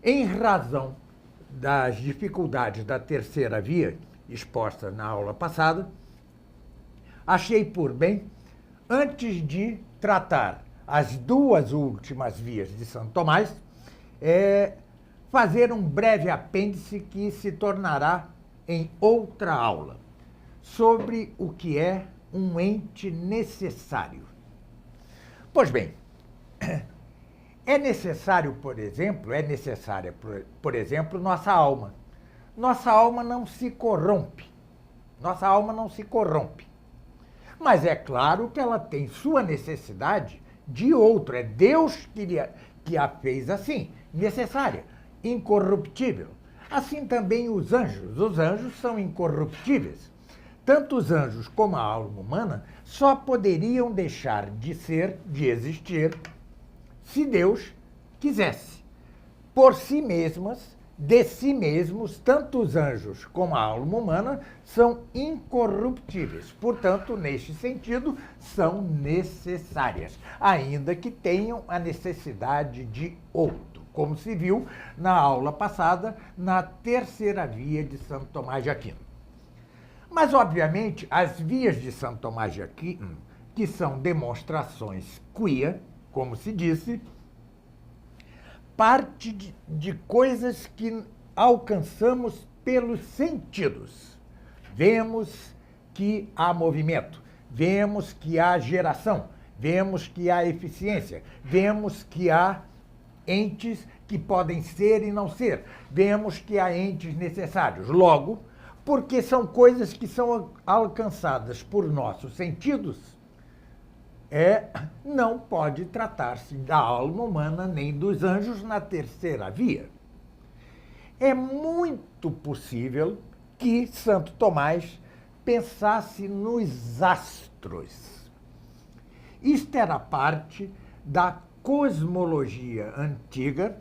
Em razão das dificuldades da terceira via, expostas na aula passada, achei por bem, antes de tratar as duas últimas vias de Santo Tomás, fazer um breve apêndice que se tornará em outra aula, sobre o que é um ente necessário. Pois bem, é necessária, por exemplo, nossa alma. Nossa alma não se corrompe. Nossa alma não se corrompe. Mas é claro que ela tem sua necessidade de outro. É Deus que a fez assim, necessária, incorruptível. Assim também os anjos. Os anjos são incorruptíveis. Tanto os anjos como a alma humana só poderiam deixar de existir, se Deus quisesse. Por si mesmas, de si mesmos, tanto os anjos como a alma humana são incorruptíveis. Portanto, neste sentido, são necessárias, ainda que tenham a necessidade de outro, como se viu na aula passada, na terceira via de Santo Tomás de Aquino. Mas, obviamente, as vias de Santo Tomás de Aquino, que são demonstrações quia, como se disse, parte de coisas que alcançamos pelos sentidos. Vemos que há movimento, vemos que há geração, vemos que há eficiência, vemos que há entes que podem ser e não ser, vemos que há entes necessários. Logo, porque são coisas que são alcançadas por nossos sentidos, não pode tratar-se da alma humana nem dos anjos na terceira via. É muito possível que Santo Tomás pensasse nos astros. Isto era parte da cosmologia antiga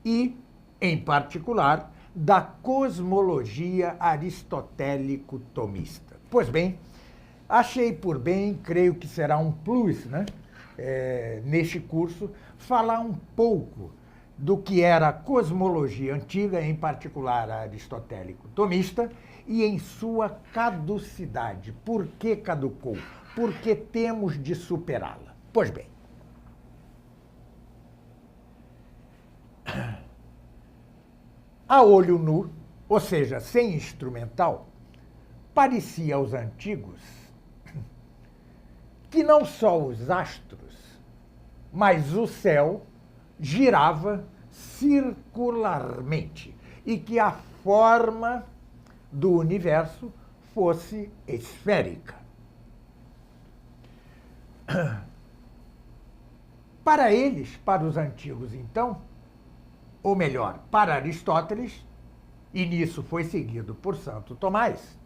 e, em particular, da cosmologia aristotélico-tomista. Pois bem, achei por bem, creio que será um plus, neste curso, falar um pouco do que era a cosmologia antiga, em particular a aristotélico-tomista, e em sua caducidade. Por que caducou? Por que temos de superá-la? Pois bem, a olho nu, ou seja, sem instrumental, parecia aos antigos que não só os astros, mas o céu girava circularmente e que a forma do universo fosse esférica. Para eles, para os antigos, então, ou melhor, para Aristóteles, e nisso foi seguido por Santo Tomás,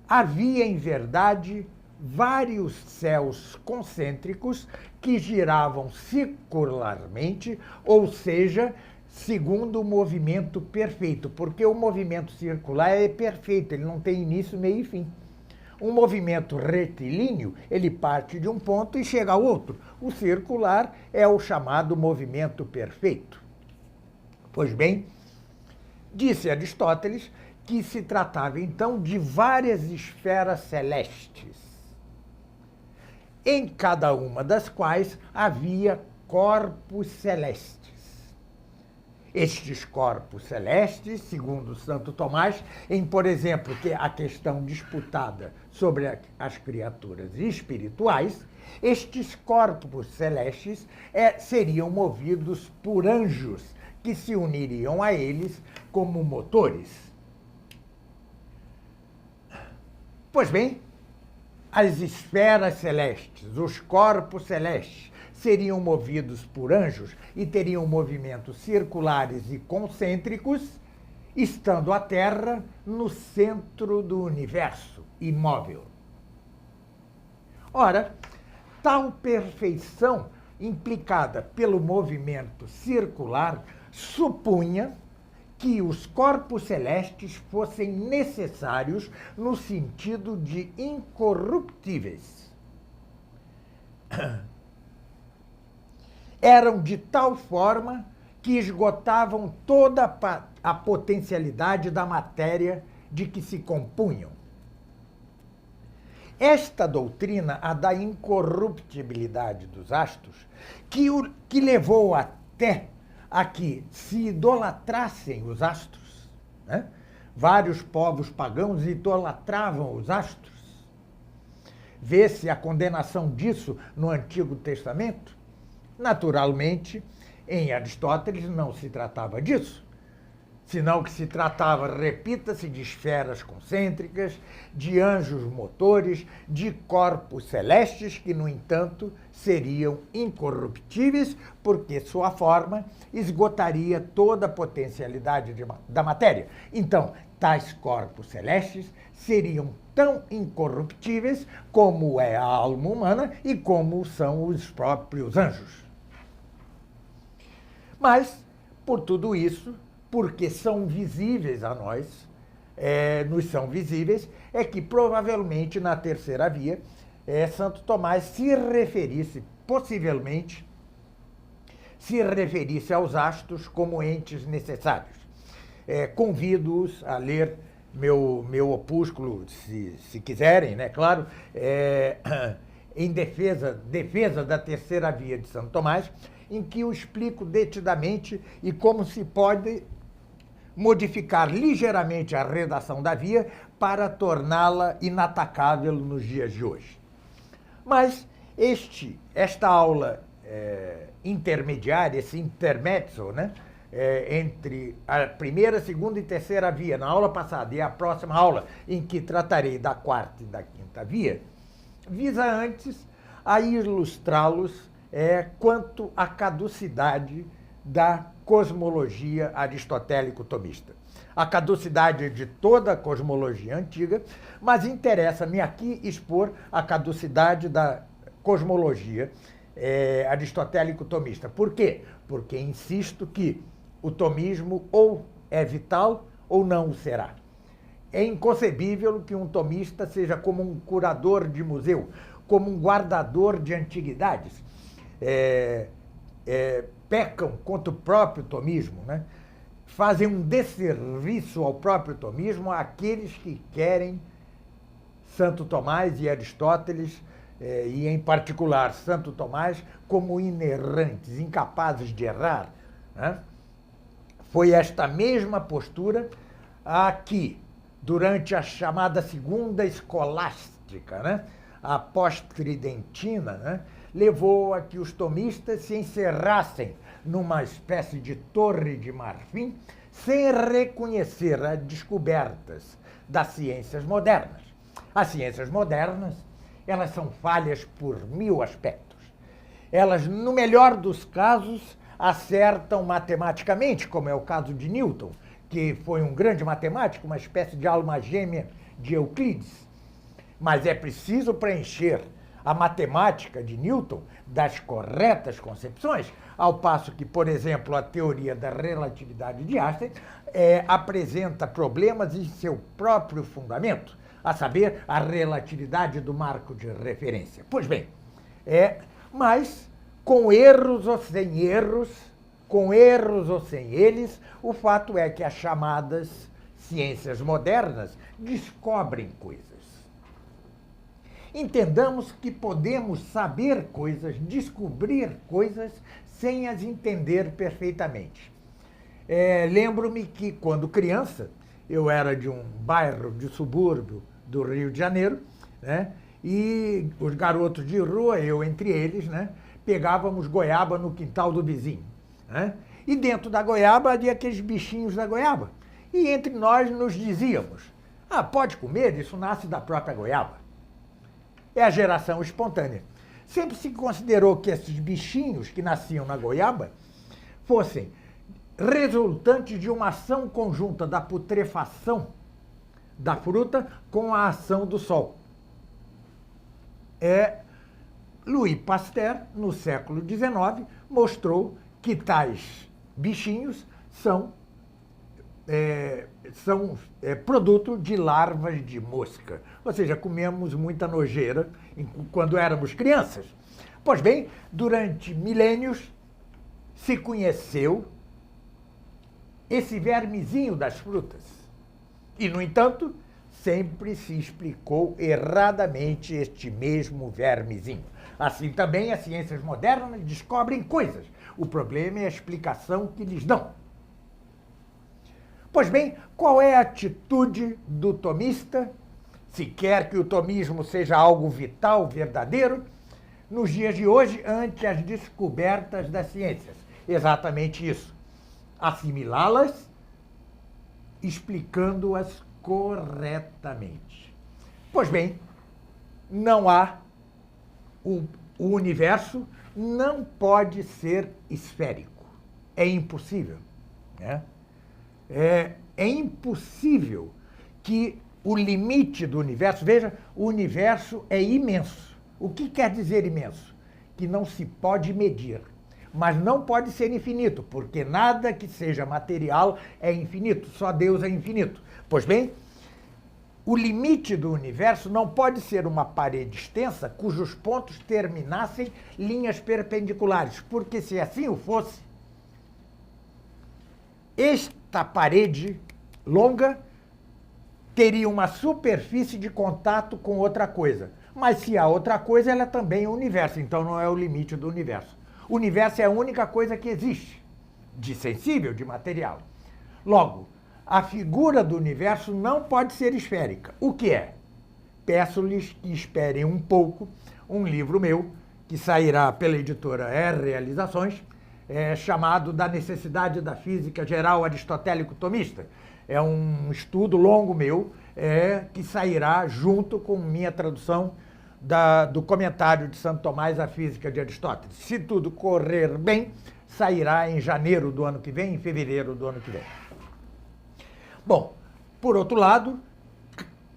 havia, em verdade, vários céus concêntricos que giravam circularmente, ou seja, segundo o movimento perfeito, porque o movimento circular é perfeito, ele não tem início, meio e fim. Um movimento retilíneo, ele parte de um ponto e chega ao outro. O circular é o chamado movimento perfeito. Pois bem, disse Aristóteles que se tratava então de várias esferas celestes, em cada uma das quais havia corpos celestes. Estes corpos celestes, segundo Santo Tomás, por exemplo, que a questão disputada sobre as criaturas espirituais, estes corpos celestes seriam movidos por anjos que se uniriam a eles como motores. Pois bem, as esferas celestes, os corpos celestes, seriam movidos por anjos e teriam movimentos circulares e concêntricos, estando a Terra no centro do universo, imóvel. Ora, tal perfeição implicada pelo movimento circular supunha que os corpos celestes fossem necessários no sentido de incorruptíveis. Eram de tal forma que esgotavam toda a potencialidade da matéria de que se compunham. Esta doutrina, a da incorruptibilidade dos astros, que levou até a que se idolatrassem os astros, né? Vários povos pagãos idolatravam os astros. Vê-se a condenação disso no Antigo Testamento? Naturalmente, em Aristóteles não se tratava disso, senão que se tratava, repita-se, de esferas concêntricas, de anjos motores, de corpos celestes que, no entanto, seriam incorruptíveis, porque sua forma esgotaria toda a potencialidade da matéria. Então, tais corpos celestes seriam tão incorruptíveis como é a alma humana e como são os próprios anjos. Mas, por tudo isso, porque são visíveis a nós, nos são visíveis, é que provavelmente na terceira via, Santo Tomás se referisse, possivelmente, aos astros como entes necessários. Convido-os a ler meu opúsculo, se quiserem, né? Claro, em defesa da terceira via de Santo Tomás, em que eu explico detidamente e como se pode modificar ligeiramente a redação da via para torná-la inatacável nos dias de hoje. Mas esta aula intermediária, esse intermezzo, né, entre a primeira, segunda e terceira via, na aula passada, e a próxima aula, em que tratarei da quarta e da quinta via, visa antes a ilustrá-los quanto à caducidade da cosmologia aristotélico-tomista. A caducidade de toda a cosmologia antiga, mas interessa-me aqui expor a caducidade da cosmologia aristotélico-tomista. Por quê? Porque insisto que o tomismo ou é vital ou não o será. É inconcebível que um tomista seja como um curador de museu, como um guardador de antiguidades. Pecam contra o próprio tomismo, né? Fazem um desserviço ao próprio tomismo àqueles que querem Santo Tomás e Aristóteles, e em particular Santo Tomás, como inerrantes, incapazes de errar, né? Foi esta mesma postura a que, durante a chamada Segunda Escolástica, né, a pós-tridentina, né, levou a que os tomistas se encerrassem numa espécie de torre de marfim, sem reconhecer as descobertas das ciências modernas. As ciências modernas, elas são falhas por 1000 aspectos. Elas, no melhor dos casos, acertam matematicamente, como é o caso de Newton, que foi um grande matemático, uma espécie de alma gêmea de Euclides. Mas é preciso preencher a matemática de Newton das corretas concepções, ao passo que, por exemplo, a teoria da relatividade de Einstein apresenta problemas em seu próprio fundamento, a saber, a relatividade do marco de referência. Pois bem, mas com erros ou sem erros, com erros ou sem eles, o fato é que as chamadas ciências modernas descobrem coisas. Entendamos que podemos saber coisas, descobrir coisas, sem as entender perfeitamente. Lembro-me que, quando criança, eu era de um bairro de subúrbio do Rio de Janeiro, né? E os garotos de rua, eu entre eles, né, pegávamos goiaba no quintal do vizinho, né? E dentro da goiaba havia aqueles bichinhos da goiaba. E entre nós nos dizíamos, pode comer, isso nasce da própria goiaba. É a geração espontânea. Sempre se considerou que esses bichinhos que nasciam na goiaba fossem resultantes de uma ação conjunta da putrefação da fruta com a ação do sol. Louis Pasteur, no século XIX, mostrou que tais bichinhos são produto de larvas de mosca. Ou seja, comemos muita nojeira quando éramos crianças. Pois bem, durante milênios se conheceu esse vermezinho das frutas. E, no entanto, sempre se explicou erradamente este mesmo vermezinho. Assim também as ciências modernas descobrem coisas. O problema é a explicação que lhes dão. Pois bem, qual é a atitude do tomista, se quer que o tomismo seja algo vital, verdadeiro, nos dias de hoje, ante as descobertas das ciências? Exatamente isso. Assimilá-las, explicando-as corretamente. Pois bem, não há o universo não pode ser esférico. É impossível, né? É impossível que o limite do universo, veja, o universo é imenso. O que quer dizer imenso? Que não se pode medir, mas não pode ser infinito, porque nada que seja material é infinito, só Deus é infinito. Pois bem, o limite do universo não pode ser uma parede extensa cujos pontos terminassem linhas perpendiculares, porque se assim o fosse, esta parede longa teria uma superfície de contato com outra coisa. Mas se há outra coisa, ela é também o universo, então não é o limite do universo. O universo é a única coisa que existe, de sensível, de material. Logo, a figura do universo não pode ser esférica. O que é? Peço-lhes que esperem um pouco um livro meu, que sairá pela editora Realizações, chamado Da Necessidade da Física Geral Aristotélico-Tomista. É um estudo longo meu, que sairá junto com minha tradução do comentário de Santo Tomás à Física de Aristóteles. Se tudo correr bem, sairá em janeiro do ano que vem, em fevereiro do ano que vem. Bom, por outro lado,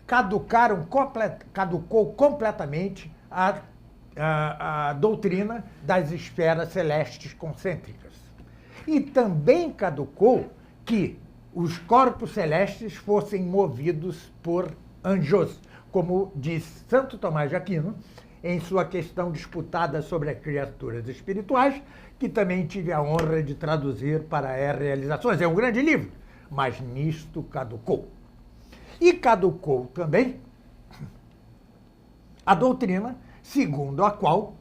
caducou completamente a doutrina das esferas celestes concêntricas. E também caducou que os corpos celestes fossem movidos por anjos, como diz Santo Tomás de Aquino em sua questão disputada sobre as criaturas espirituais, que também tive a honra de traduzir para Realizações. É um grande livro, mas nisto caducou. E caducou também a doutrina segundo a qual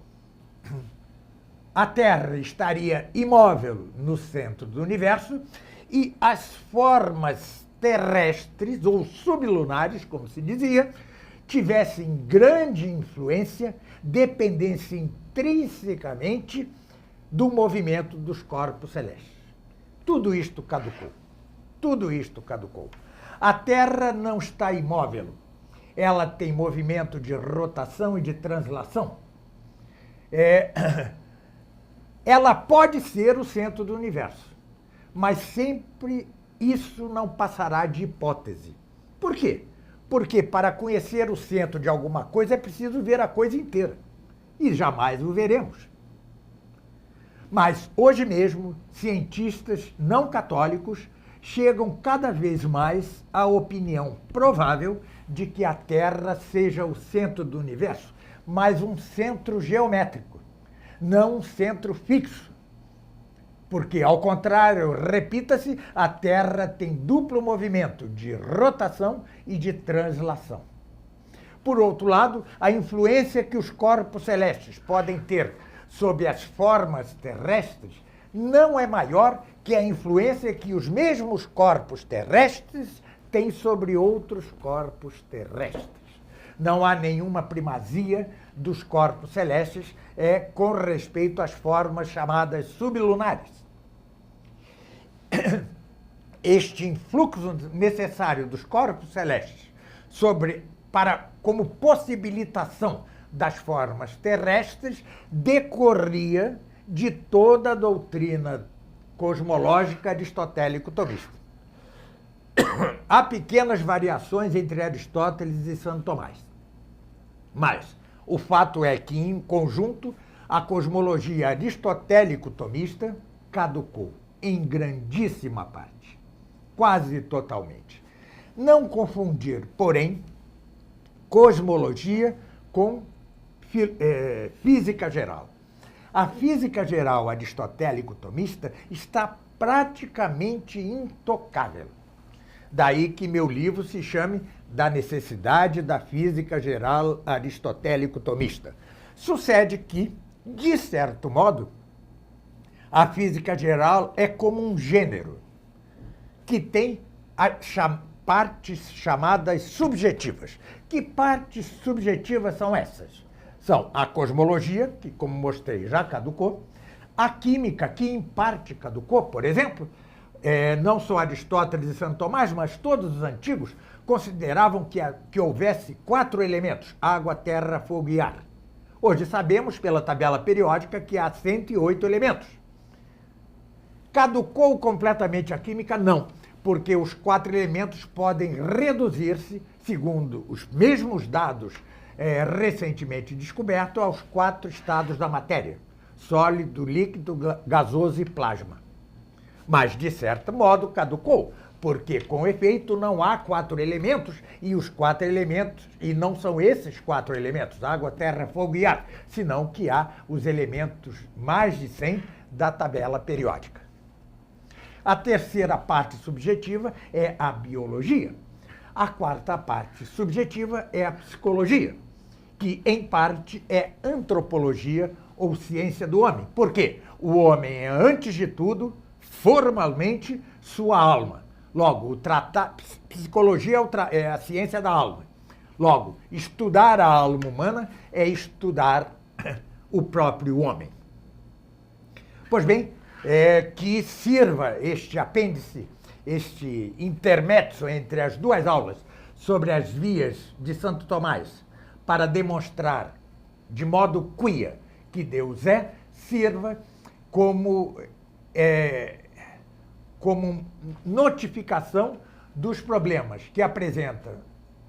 a Terra estaria imóvel no centro do universo e as formas terrestres ou sublunares, como se dizia, tivessem grande influência, dependência intrinsecamente do movimento dos corpos celestes. Tudo isto caducou. Tudo isto caducou. A Terra não está imóvel. Ela tem movimento de rotação e de translação. Ela pode ser o centro do universo, mas sempre isso não passará de hipótese. Por quê? Porque para conhecer o centro de alguma coisa é preciso ver a coisa inteira. E jamais o veremos. Mas hoje mesmo, cientistas não católicos chegam cada vez mais à opinião provável de que a Terra seja o centro do universo, mas um centro geométrico, não um centro fixo. Porque, ao contrário, repita-se, a Terra tem duplo movimento de rotação e de translação. Por outro lado, a influência que os corpos celestes podem ter sobre as formas terrestres não é maior que a influência que os mesmos corpos terrestres têm sobre outros corpos terrestres. Não há nenhuma primazia dos corpos celestes com respeito às formas chamadas sublunares. Este influxo necessário dos corpos celestes como possibilitação das formas terrestres decorria de toda a doutrina cosmológica aristotélico-tomista. Há pequenas variações entre Aristóteles e Santo Tomás. Mas o fato é que, em conjunto, a cosmologia aristotélico-tomista caducou em grandíssima parte, quase totalmente. Não confundir, porém, cosmologia com física geral. A física geral aristotélico-tomista está praticamente intocável. Daí que meu livro se chame Da Necessidade da Física Geral Aristotélico-Tomista. Sucede que, de certo modo, a física geral é como um gênero que tem partes chamadas subjetivas. Que partes subjetivas são essas? São a cosmologia, que, como mostrei, já caducou, a química, que em parte caducou, por exemplo, não só Aristóteles e Santo Tomás, mas todos os antigos consideravam que houvesse 4 elementos: água, terra, fogo e ar. Hoje sabemos, pela tabela periódica, que há 108 elementos. Caducou completamente a química? Não, porque os 4 elementos podem reduzir-se, segundo os mesmos dados recentemente descobertos, aos 4 estados da matéria: sólido, líquido, gasoso e plasma. Mas, de certo modo, caducou, porque, com efeito, não há 4 elementos, e os 4 elementos, e não são esses 4 elementos, água, terra, fogo e ar, senão que há os elementos, mais de 100, da tabela periódica. A terceira parte subjetiva é a biologia. A quarta parte subjetiva é a psicologia, que, em parte, é antropologia ou ciência do homem. Por quê? O homem é, antes de tudo, formalmente, sua alma. Logo, psicologia é a ciência da alma. Logo, estudar a alma humana é estudar o próprio homem. Pois bem, que sirva este apêndice, este intermezzo entre as 2 aulas sobre as vias de Santo Tomás, para demonstrar de modo quia que Deus sirva como notificação dos problemas que apresenta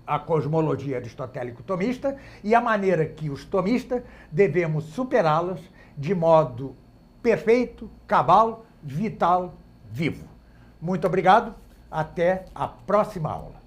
a cosmologia aristotélico-tomista e a maneira que os tomistas devemos superá-las de modo perfeito, cabal, vital, vivo. Muito obrigado, até a próxima aula.